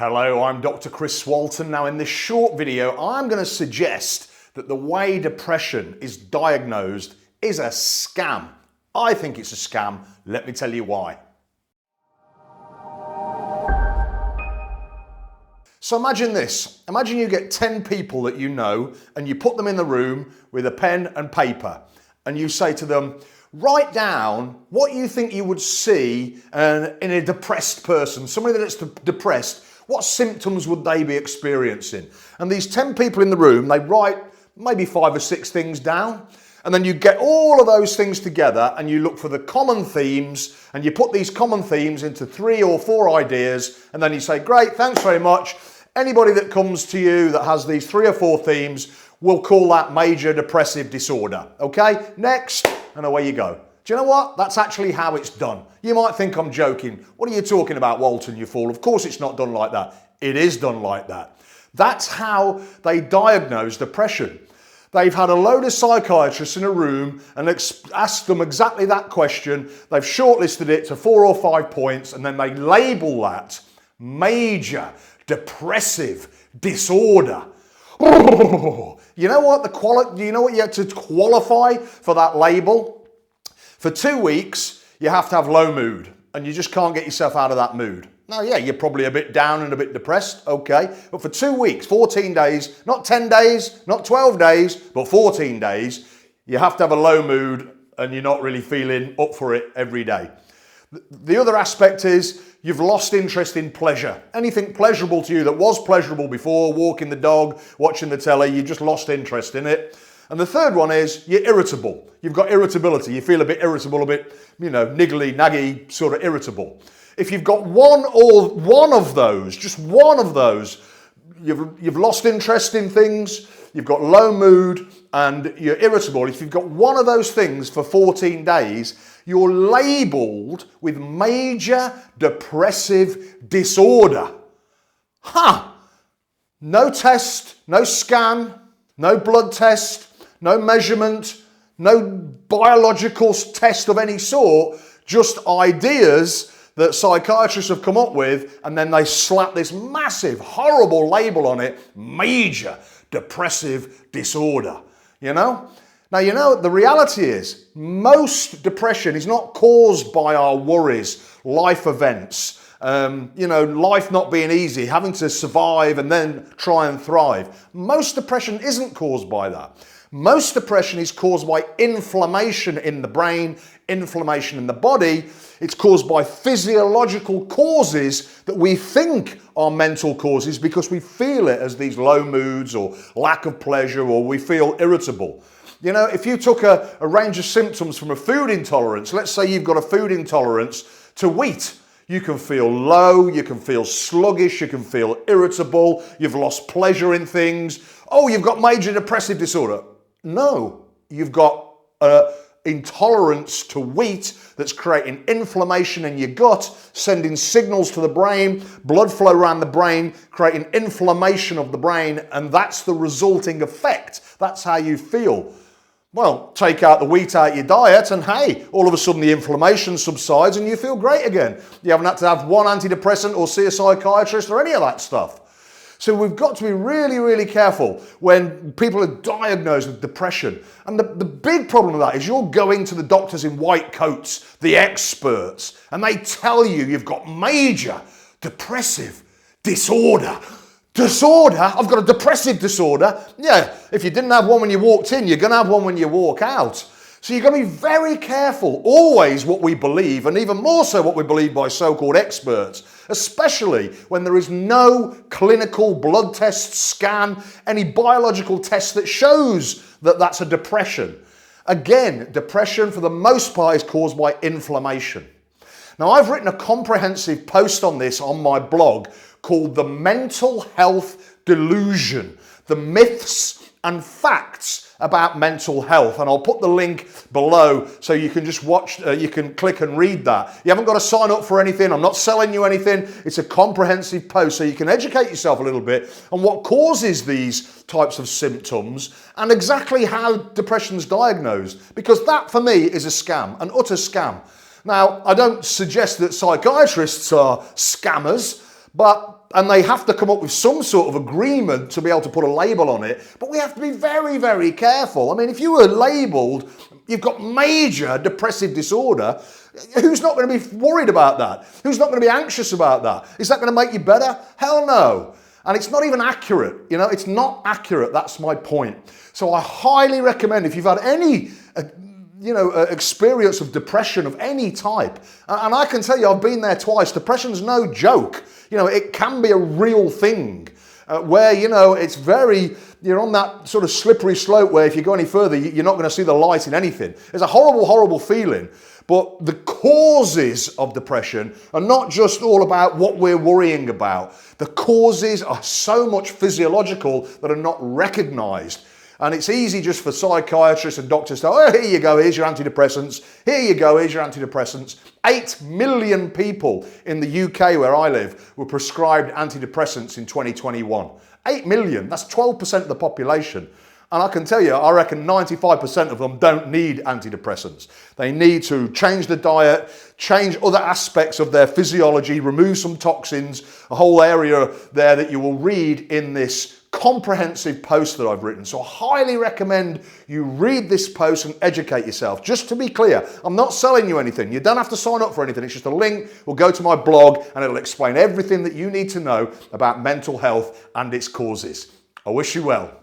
Hello, I'm Dr. Chris Swalton. Now in this short video, I'm going to suggest that the way depression is diagnosed is a scam. I think it's a scam. Let me tell you why. So imagine this. Imagine you get 10 people that you know and you put them in the room with a pen and paper and you say to them, write down what you think you would see in a depressed person, somebody that's depressed. What symptoms would they be experiencing? And these 10 people in the room, they write maybe 5 or 6 things down. And then you get all of those things together and you look for the common themes and you put these common themes into 3 or 4 ideas. And then you say, great, thanks very much. Anybody that comes to you that has these 3 or 4 themes, we'll call that major depressive disorder. Okay, next, and away you go. Do you know what? That's actually how it's done. You might think I'm joking. What are you talking about, Walton, you fool? Of course it's not done like that. It is done like that. That's how they diagnose depression. They've had a load of psychiatrists in a room and asked them exactly that question. They've shortlisted it to 4 or 5 points and then they label that major depressive disorder. You know what? Do you know what you have to qualify for that label? For 2 weeks, you have to have low mood and you just can't get yourself out of that mood. Now, yeah, you're probably a bit down and a bit depressed, okay. But for 2 weeks, 14 days, not 10 days, not 12 days, but 14 days, you have to have a low mood and you're not really feeling up for it every day. The other aspect is you've lost interest in pleasure. Anything pleasurable to you that was pleasurable before, walking the dog, watching the telly, you just lost interest in it. And the third one is you're irritable. You've got irritability. You feel a bit irritable, a bit, niggly, naggy, sort of irritable. If you've got one of those, just one of those, you've lost interest in things, you've got low mood, and you're irritable. If you've got one of those things for 14 days, you're labeled with major depressive disorder. No test, no scan, no blood test, no measurement, no biological test of any sort, just ideas that psychiatrists have come up with, and then they slap this massive, horrible label on it, major depressive disorder, Now, the reality is most depression is not caused by our worries, life events, life not being easy, having to survive and then try and thrive. Most depression isn't caused by that. Most depression is caused by inflammation in the brain, inflammation in the body. It's caused by physiological causes that we think are mental causes because we feel it as these low moods or lack of pleasure, or we feel irritable. If you took a range of symptoms from a food intolerance, let's say you've got a food intolerance to wheat, you can feel low, you can feel sluggish, you can feel irritable, you've lost pleasure in things. Oh, you've got major depressive disorder. No, you've got intolerance to wheat that's creating inflammation in your gut, sending signals to the brain, blood flow around the brain, creating inflammation of the brain, and that's the resulting effect. That's how you feel. Well, take out the wheat out of your diet and hey, all of a sudden the inflammation subsides and you feel great again. You haven't had to have one antidepressant or see a psychiatrist or any of that stuff. So we've got to be really, really careful when people are diagnosed with depression. And the big problem with that is you're going to the doctors in white coats, the experts, and they tell you you've got major depressive disorder. I've got a depressive disorder. Yeah, if you didn't have one when you walked in, you're going to have one when you walk out. So you've got to be very careful, always what we believe, and even more so what we believe by so-called experts, especially when there is no clinical blood test, scan, any biological test that shows that that's a depression. Again, depression for the most part is caused by inflammation. Now, I've written a comprehensive post on this on my blog called The Mental Health Delusion, the myths and facts about mental health, and I'll put the link below so you can just watch, you can click and read that. You haven't got to sign up for anything. I'm not selling you anything. It's a comprehensive post so you can educate yourself a little bit on what causes these types of symptoms and exactly how depression's diagnosed, because that for me is a scam, an utter scam. Now, I don't suggest that psychiatrists are scammers, but and they have to come up with some sort of agreement to be able to put a label on it. But we have to be very, very careful. I mean, if you were labelled, you've got major depressive disorder, who's not going to be worried about that? Who's not going to be anxious about that? Is that going to make you better? Hell no. And it's not even accurate. You know, it's not accurate. That's my point. So I highly recommend, if you've had any experience of depression of any type. And I can tell you, I've been there twice. Depression's no joke. You know, it can be a real thing where, you know, it's very, you're on that sort of slippery slope where if you go any further, you're not going to see the light in anything. It's a horrible, horrible feeling. But the causes of depression are not just all about what we're worrying about. The causes are so much physiological that are not recognized. And it's easy just for psychiatrists and doctors to say, oh, here you go, here's your antidepressants. Here you go, here's your antidepressants. 8 million people in the UK where I live were prescribed antidepressants in 2021. 8 million, that's 12% of the population. And I can tell you, I reckon 95% of them don't need antidepressants. They need to change the diet, change other aspects of their physiology, remove some toxins, a whole area there that you will read in this comprehensive post that I've written. So I highly recommend you read this post and educate yourself. Just to be clear, I'm not selling you anything. You don't have to sign up for anything. It's just a link. We'll go to my blog and it'll explain everything that you need to know about mental health and its causes. I wish you well.